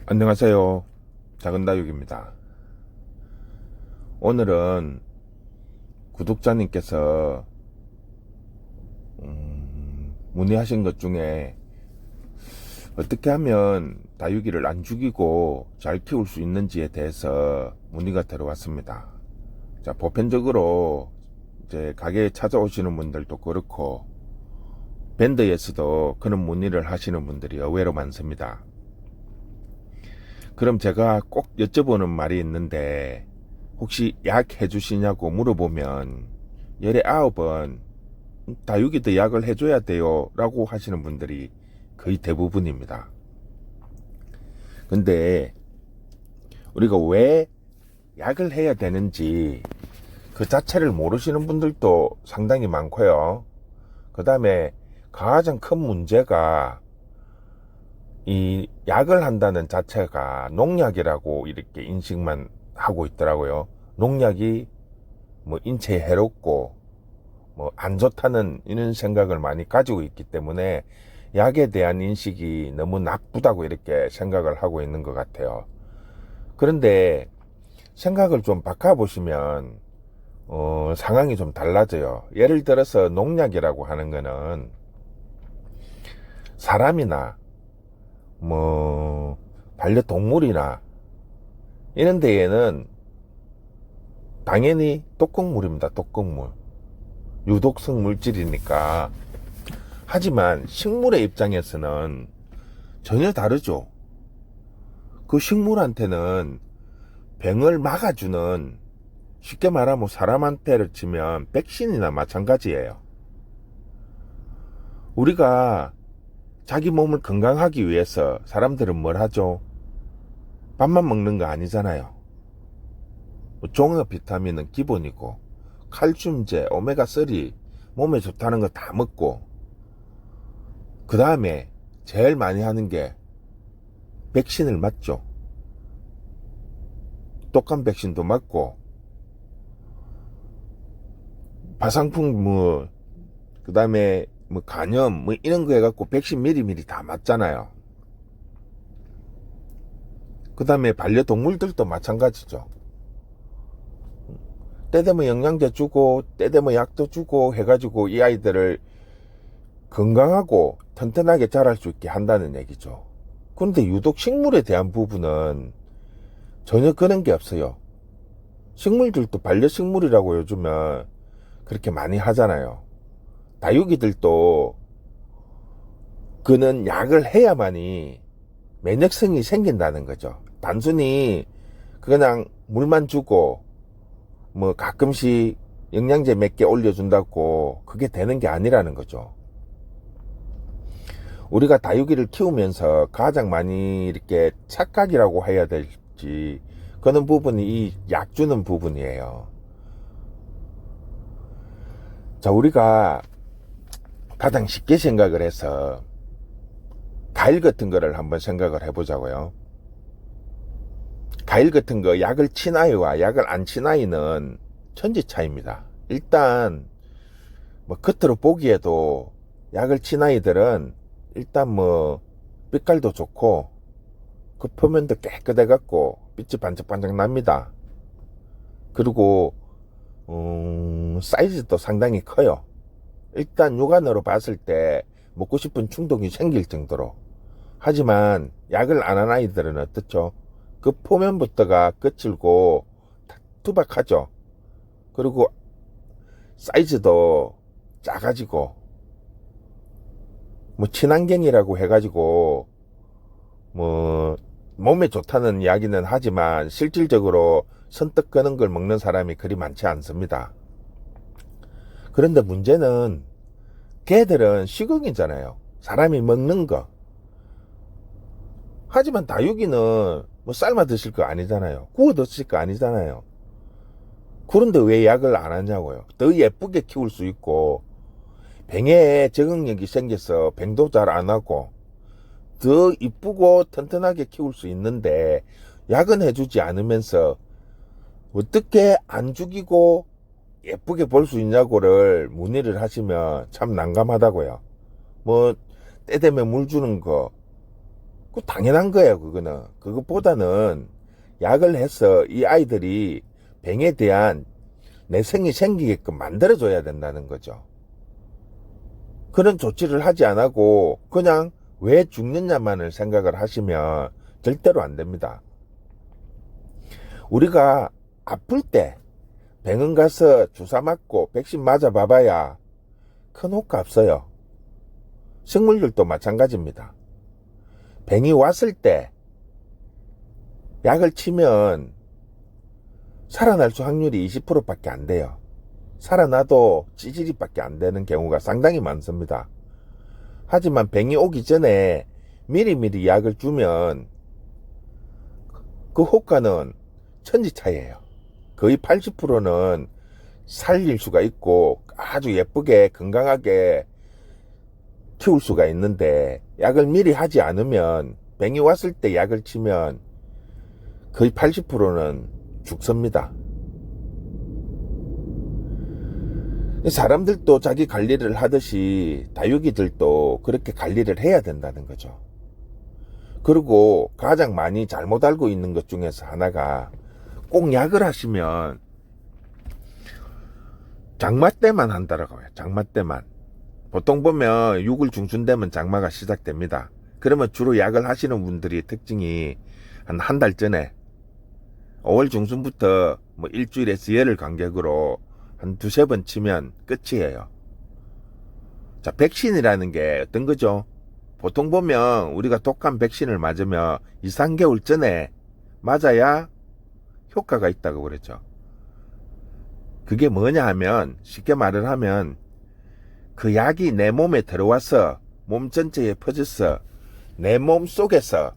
안녕하세요. 작은다육입니다. 오늘은 구독자님께서 문의하신 것 중에 어떻게 하면 다육이를 안 죽이고 잘 키울 수 있는지에 대해서 문의가 들어왔습니다. 자, 보편적으로 이제 가게에 찾아오시는 분들도 그렇고 밴드에서도 그런 문의를 하시는 분들이 의외로 많습니다. 그럼 제가 꼭 여쭤보는 말이 있는데, 혹시 약 해주시냐고 물어보면 열에 9번 다육이도 약을 해줘야 돼요 라고 하시는 분들이 거의 대부분입니다. 근데 우리가 왜 약을 해야 되는지 그 자체를 모르시는 분들도 상당히 많고요. 그 다음에 가장 큰 문제가 이 약을 한다는 자체가 농약이라고 이렇게 인식만 하고 있더라고요. 농약이 뭐 인체에 해롭고 뭐 안 좋다는 이런 생각을 많이 가지고 있기 때문에 약에 대한 인식이 너무 나쁘다고 이렇게 생각을 하고 있는 것 같아요. 그런데 생각을 좀 바꿔보시면 상황이 좀 달라져요. 예를 들어서 농약이라고 하는 거는 사람이나 뭐 반려동물이나 이런 데에는 당연히 독극물입니다. 독극물, 유독성 물질이니까. 하지만 식물의 입장에서는 전혀 다르죠. 그 식물한테는 병을 막아주는, 쉽게 말하면 사람한테를 치면 백신이나 마찬가지예요. 우리가 자기 몸을 건강하기 위해서 사람들은 뭘 하죠? 밥만 먹는 거 아니잖아요. 종합 비타민은 기본이고, 칼슘제, 오메가3 몸에 좋다는 거 다 먹고, 그 다음에 제일 많이 하는 게 백신을 맞죠. 독감 백신도 맞고, 파상풍 그 다음에 간염 이런 거 해갖고 백신 미리미리 다 맞잖아요. 그 다음에 반려동물들도 마찬가지죠. 때 되면 영양제 주고 때 되면 약도 주고 해가지고 이 아이들을 건강하고 튼튼하게 자랄 수 있게 한다는 얘기죠. 그런데 유독 식물에 대한 부분은 전혀 그런 게 없어요. 식물들도 반려식물이라고 요즘은 그렇게 많이 하잖아요. 다육이들도 그는 약을 해야만이 면역성이 생긴다는 거죠. 단순히 그냥 물만 주고 뭐 가끔씩 영양제 몇 개 올려준다고 그게 되는 게 아니라는 거죠. 우리가 다육이를 키우면서 가장 많이 이렇게 착각이라고 해야 될지 그런 부분이 이 약 주는 부분이에요. 자, 우리가 가장 쉽게 생각을 해서 과일 같은 거를 한번 생각을 해보자고요. 과일 같은 거 약을 친 아이와 약을 안 친 아이는 천지 차이입니다. 일단 뭐 겉으로 보기에도 약을 친 아이들은 일단 뭐 빛깔도 좋고 그 표면도 깨끗해 갖고 빛이 반짝반짝 납니다. 그리고 사이즈도 상당히 커요. 일단 육안으로 봤을 때 먹고 싶은 충동이 생길 정도로. 하지만 약을 안 한 아이들은 어떻죠? 그 표면부터가 거칠고 투박하죠. 그리고 사이즈도 작아지고 뭐 친환경이라고 해가지고 뭐 몸에 좋다는 이야기는 하지만 실질적으로 선뜻 그는 걸 먹는 사람이 그리 많지 않습니다. 그런데 문제는 걔들은 식용이잖아요. 사람이 먹는 거. 하지만 다육이는 뭐 삶아 드실 거 아니잖아요. 구워 드실 거 아니잖아요. 그런데 왜 약을 안 하냐고요. 더 예쁘게 키울 수 있고 병에 적응력이 생겨서 병도 잘 안 하고 더 이쁘고 튼튼하게 키울 수 있는데 약은 해주지 않으면서 어떻게 안 죽이고 예쁘게 볼 수 있냐고를 문의를 하시면 참 난감하다고요. 뭐 때 되면 물 주는 거, 그 당연한 거예요. 그거는. 그것보다는 약을 해서 이 아이들이 병에 대한 내성이 생기게끔 만들어줘야 된다는 거죠. 그런 조치를 하지 않고 그냥 왜 죽느냐만을 생각을 하시면 절대로 안 됩니다. 우리가 아플 때 병원 가서 주사 맞고 백신 맞아 봐봐야 큰 효과 없어요. 식물들도 마찬가지입니다. 병이 왔을 때 약을 치면 살아날 수 확률이 20%밖에 안 돼요. 살아나도 찌질이밖에 안 되는 경우가 상당히 많습니다. 하지만 병이 오기 전에 미리미리 약을 주면 그 효과는 천지차이예요. 거의 80%는 살릴 수가 있고 아주 예쁘게 건강하게 키울 수가 있는데, 약을 미리 하지 않으면 병이 왔을 때 약을 치면 거의 80%는 죽습니다. 사람들도 자기 관리를 하듯이 다육이들도 그렇게 관리를 해야 된다는 거죠. 그리고 가장 많이 잘못 알고 있는 것 중에서 하나가, 꼭 약을 하시면 장마 때만 한다라고 해요. 장마 때만. 보통 보면 6월 중순 되면 장마가 시작됩니다. 그러면 주로 약을 하시는 분들이 특징이 한 달 전에 5월 중순부터 뭐 일주일에서 열흘 간격으로 한 두세 번 치면 끝이에요. 자, 백신이라는 게 어떤 거죠? 보통 보면 우리가 독감 백신을 맞으면 2, 3개월 전에 맞아야 효과가 있다고 그랬죠. 그게 뭐냐 하면, 쉽게 말을 하면 그 약이 내 몸에 들어와서 몸 전체에 퍼져서 내 몸 속에서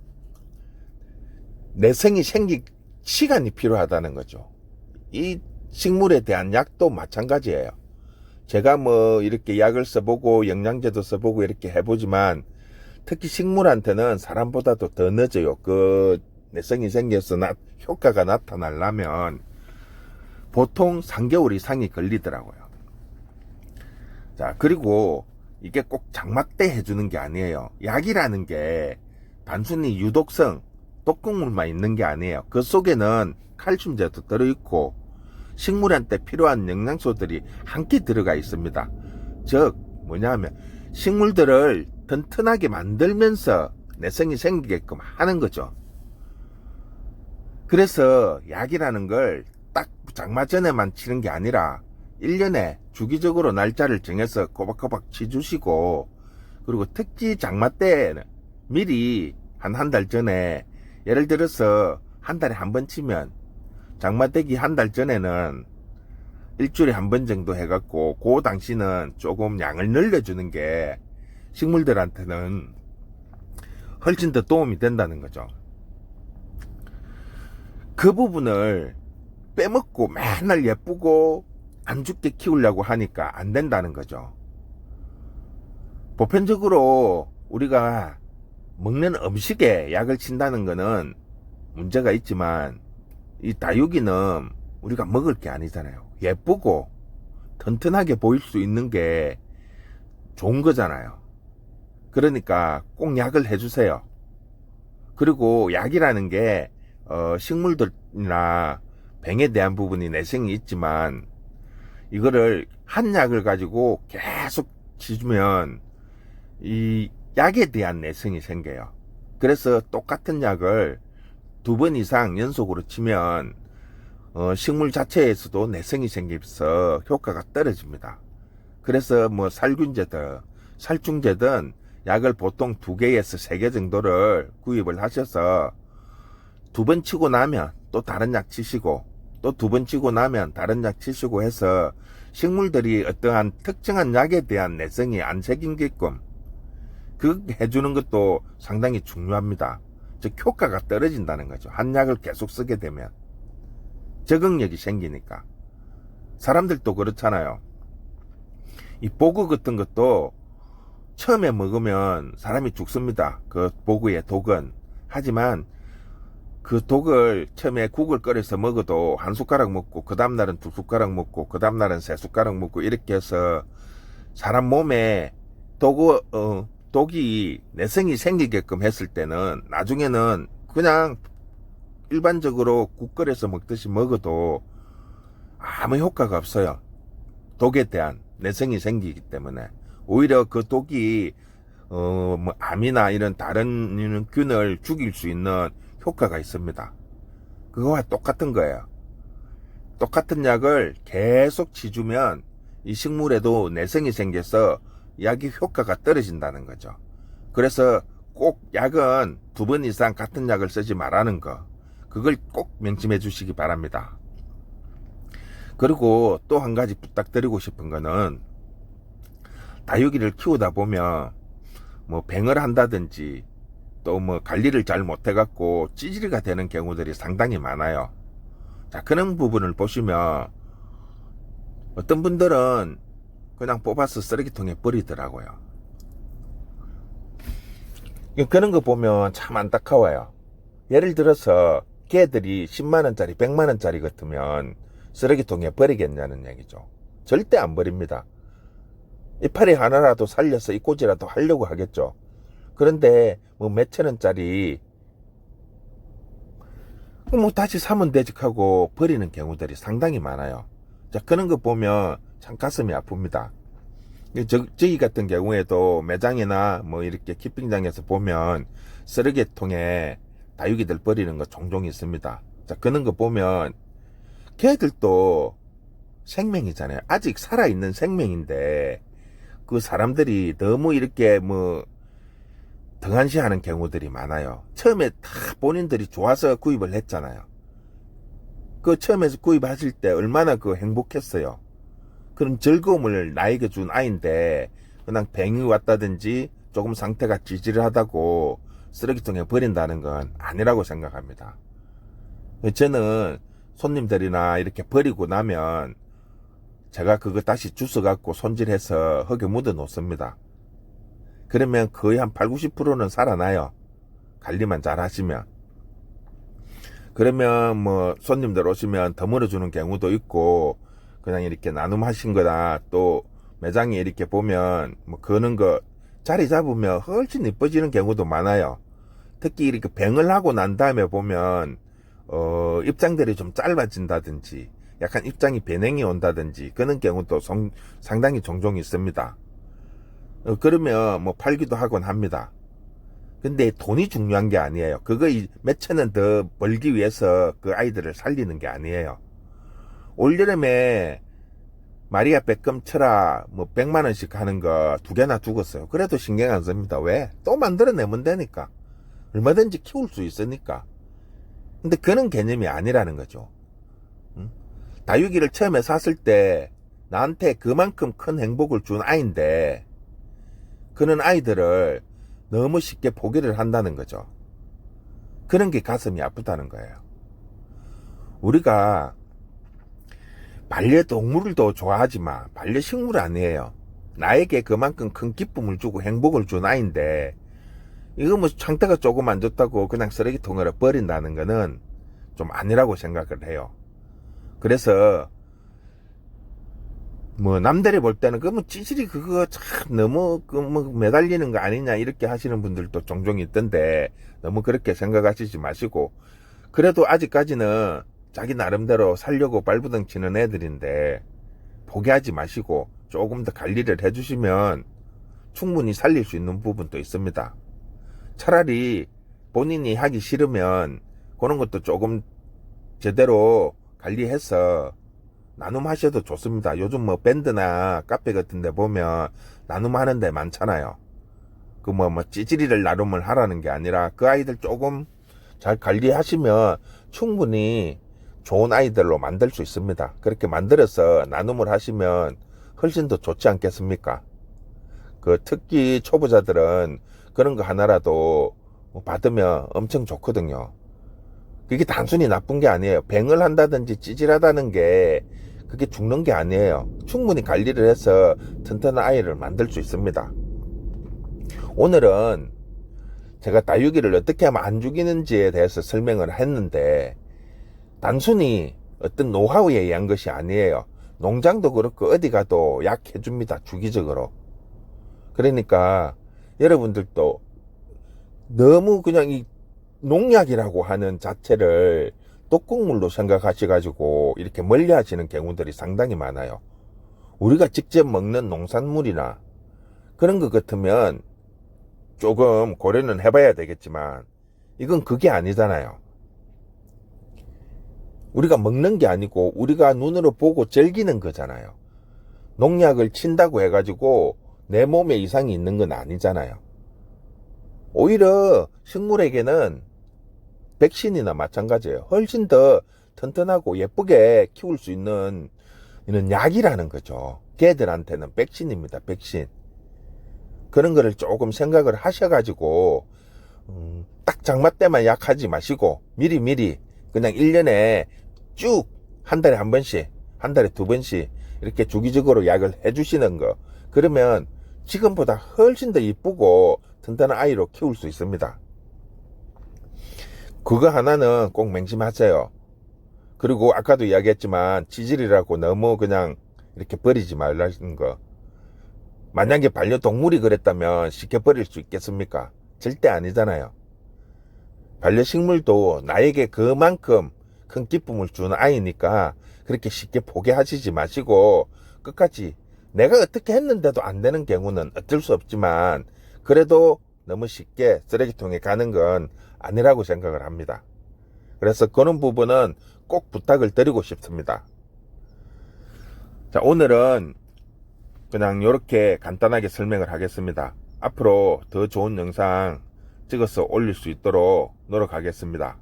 내성이 생길 시간이 필요하다는 거죠. 이 식물에 대한 약도 마찬가지예요. 제가 뭐 이렇게 약을 써보고 영양제도 써보고 이렇게 해보지만 특히 식물한테는 사람보다도 더 늦어요. 그 내성이 생겨서 효과가 나타나려면 보통 3개월 이상이 걸리더라고요. 자, 그리고 이게 꼭 장마 때 해주는 게 아니에요. 약이라는 게 단순히 유독성, 독극물만 있는 게 아니에요. 그 속에는 칼슘제도 들어있고 식물한테 필요한 영양소들이 함께 들어가 있습니다. 즉 뭐냐면 식물들을 튼튼하게 만들면서 내성이 생기게끔 하는 거죠. 그래서 약이라는 걸 딱 장마 전에만 치는 게 아니라 1년에 주기적으로 날짜를 정해서 꼬박꼬박 치주시고, 그리고 특히 장마 때는 미리 한 달 전에, 예를 들어서 한 달에 한 번 치면 장마 되기 한 달 전에는 일주일에 한 번 정도 해갖고 그 당시는 조금 양을 늘려주는 게 식물들한테는 훨씬 더 도움이 된다는 거죠. 그 부분을 빼먹고 맨날 예쁘고 안 죽게 키우려고 하니까 안 된다는 거죠. 보편적으로 우리가 먹는 음식에 약을 친다는 거는 문제가 있지만, 이 다육이는 우리가 먹을 게 아니잖아요. 예쁘고 튼튼하게 보일 수 있는 게 좋은 거잖아요. 그러니까 꼭 약을 해주세요. 그리고 약이라는 게 식물들이나 병에 대한 부분이 내성이 있지만, 이거를 한 약을 가지고 계속 치주면 이 약에 대한 내성이 생겨요. 그래서 똑같은 약을 2번 이상 연속으로 치면 식물 자체에서도 내성이 생겨서 효과가 떨어집니다. 그래서 뭐 살균제든 살충제든 약을 보통 2개에서 3개 정도를 구입을 하셔서 2번 치고 나면 또 다른 약 치시고, 또 2번 치고 나면 다른 약 치시고 해서 식물들이 어떠한 특정한 약에 대한 내성이 안 생기게끔 그렇게 해주는 것도 상당히 중요합니다. 즉 효과가 떨어진다는 거죠. 한 약을 계속 쓰게 되면 적응력이 생기니까. 사람들도 그렇잖아요. 이 보그 같은 것도 처음에 먹으면 사람이 죽습니다. 그 보그의 독은. 하지만 그 독을 처음에 국을 끓여서 먹어도 한 숟가락 먹고, 그 다음날은 2숟가락 먹고, 그 다음날은 3숟가락 먹고, 이렇게 해서 사람 몸에 독이 내성이 생기게끔 했을 때는 나중에는 그냥 일반적으로 국 끓여서 먹듯이 먹어도 아무 효과가 없어요. 독에 대한 내성이 생기기 때문에. 오히려 그 독이 뭐 암이나 이런 다른 균을 죽일 수 있는 효과가 있습니다. 그거와 똑같은 거예요. 똑같은 약을 계속 치주면 이 식물에도 내성이 생겨서 약의 효과가 떨어진다는 거죠. 그래서 꼭 약은 2번 이상 같은 약을 쓰지 말라는 거, 그걸 꼭 명심해 주시기 바랍니다. 그리고 또 한 가지 부탁드리고 싶은 거는, 다육이를 키우다 보면 뭐 병을 한다든지 또 뭐 관리를 잘 못해갖고 찌질이가 되는 경우들이 상당히 많아요. 자, 그런 부분을 보시면 어떤 분들은 그냥 뽑아서 쓰레기통에 버리더라고요. 그런 거 보면 참 안타까워요. 예를 들어서 개들이 10만원짜리 100만원짜리 같으면 쓰레기통에 버리겠냐는 얘기죠. 절대 안 버립니다. 이파리 하나라도 살려서 이꼬지라도 하려고 하겠죠. 그런데 뭐 몇천원짜리 뭐 다시 사면 되지 하고 버리는 경우들이 상당히 많아요. 자, 그런 거 보면 참 가슴이 아픕니다. 저희 같은 경우에도 매장이나 뭐 이렇게 키핑장에서 보면 쓰레기통에 다육이들 버리는 거 종종 있습니다. 자, 그런 거 보면 걔들도 생명이잖아요. 아직 살아있는 생명인데 그 사람들이 너무 이렇게 뭐 등한시하는 경우들이 많아요. 처음에 다 본인들이 좋아서 구입을 했잖아요. 그 처음에서 구입하실 때 얼마나 그 행복했어요. 그런 즐거움을 나에게 준 아이인데 그냥 병이 왔다든지 조금 상태가 찌질하다고 쓰레기통에 버린다는 건 아니라고 생각합니다. 저는 손님들이나 이렇게 버리고 나면 제가 그거 다시 주워갖고 손질해서 흙에 묻어 놓습니다. 그러면 거의 한 80, 90%는 살아나요. 관리만 잘 하시면. 그러면 뭐 손님들 오시면 더 물어주는 경우도 있고, 그냥 이렇게 나눔하신 거나 또 매장에 이렇게 보면 뭐 거는 거 자리 잡으면 훨씬 이뻐지는 경우도 많아요. 특히 이렇게 병을 하고 난 다음에 보면 입장들이 좀 짧아진다든지 약간 입장이 변형이 온다든지 그런 경우도 상당히 종종 있습니다. 그러면 뭐 팔기도 하곤 합니다. 근데 돈이 중요한 게 아니에요. 그거 몇천 원 더 벌기 위해서 그 아이들을 살리는 게 아니에요. 올여름에 마리아 빼끔 쳐라 뭐 100만원씩 하는 거 2개나 죽었어요. 그래도 신경 안 씁니다. 왜? 또 만들어내면 되니까. 얼마든지 키울 수 있으니까. 근데 그런 개념이 아니라는 거죠. 다육이를 처음에 샀을 때 나한테 그만큼 큰 행복을 준 아이인데 그런 아이들을 너무 쉽게 포기를 한다는 거죠. 그런 게 가슴이 아프다는 거예요. 우리가 반려동물도 좋아하지만 반려식물 아니에요. 나에게 그만큼 큰 기쁨을 주고 행복을 준 아이인데 이거 뭐 상태가 조금 안 좋다고 그냥 쓰레기통으로 버린다는 거는 좀 아니라고 생각을 해요. 그래서 뭐 남들이 볼 때는 그뭐 찌질이 그거 참 너무 뭐 매달리는 거 아니냐 이렇게 하시는 분들도 종종 있던데 너무 그렇게 생각하시지 마시고, 그래도 아직까지는 자기 나름대로 살려고 발부둥 치는 애들인데 포기하지 마시고 조금 더 관리를 해주시면 충분히 살릴 수 있는 부분도 있습니다. 차라리 본인이 하기 싫으면 그런 것도 조금 제대로 관리해서 나눔하셔도 좋습니다. 요즘 뭐 밴드나 카페 같은 데 보면 나눔하는 데 많잖아요. 그 뭐 찌질이를 나눔을 하라는 게 아니라 그 아이들 조금 잘 관리하시면 충분히 좋은 아이들로 만들 수 있습니다. 그렇게 만들어서 나눔을 하시면 훨씬 더 좋지 않겠습니까? 그 특히 초보자들은 그런 거 하나라도 받으면 엄청 좋거든요. 그게 단순히 나쁜 게 아니에요. 병을 한다든지 찌질하다는 게 그게 죽는 게 아니에요. 충분히 관리를 해서 튼튼한 아이를 만들 수 있습니다. 오늘은 제가 다육이를 어떻게 하면 안 죽이는지에 대해서 설명을 했는데 단순히 어떤 노하우에 의한 것이 아니에요. 농장도 그렇고 어디 가도 약 해줍니다. 주기적으로. 그러니까 여러분들도 너무 그냥 이 농약이라고 하는 자체를 독극물로 생각하셔가지고 이렇게 멀리 하시는 경우들이 상당히 많아요. 우리가 직접 먹는 농산물이나 그런 것 같으면 조금 고려는 해봐야 되겠지만 이건 그게 아니잖아요. 우리가 먹는 게 아니고 우리가 눈으로 보고 즐기는 거잖아요. 농약을 친다고 해가지고 내 몸에 이상이 있는 건 아니잖아요. 오히려 식물에게는 백신이나 마찬가지예요. 훨씬 더 튼튼하고 예쁘게 키울 수 있는 이런 약이라는 거죠. 걔들한테는 백신입니다. 백신. 그런 거를 조금 생각을 하셔가지고 딱 장마 때만 약하지 마시고 미리미리 그냥 1년에 쭉 한 달에 한 번씩, 한 달에 두 번씩 이렇게 주기적으로 약을 해주시는 거. 그러면 지금보다 훨씬 더 이쁘고 튼튼한 아이로 키울 수 있습니다. 그거 하나는 꼭 맹심하세요. 그리고 아까도 이야기했지만 치질이라고 너무 그냥 이렇게 버리지 말라는 거. 만약에 반려동물이 그랬다면 쉽게 버릴 수 있겠습니까? 절대 아니잖아요. 반려식물도 나에게 그만큼 큰 기쁨을 주는 아이니까 그렇게 쉽게 포기하시지 마시고 끝까지 내가 어떻게 했는데도 안 되는 경우는 어쩔 수 없지만 그래도 너무 쉽게 쓰레기통에 가는 건 아니라고 생각을 합니다. 그래서 그런 부분은 꼭 부탁을 드리고 싶습니다. 자, 오늘은 그냥 이렇게 간단하게 설명을 하겠습니다. 앞으로 더 좋은 영상 찍어서 올릴 수 있도록 노력하겠습니다.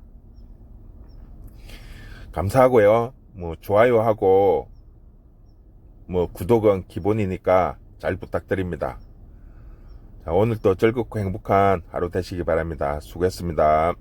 감사하고요. 뭐 좋아요하고 뭐 구독은 기본이니까 잘 부탁드립니다. 자, 오늘도 즐겁고 행복한 하루 되시기 바랍니다. 수고했습니다.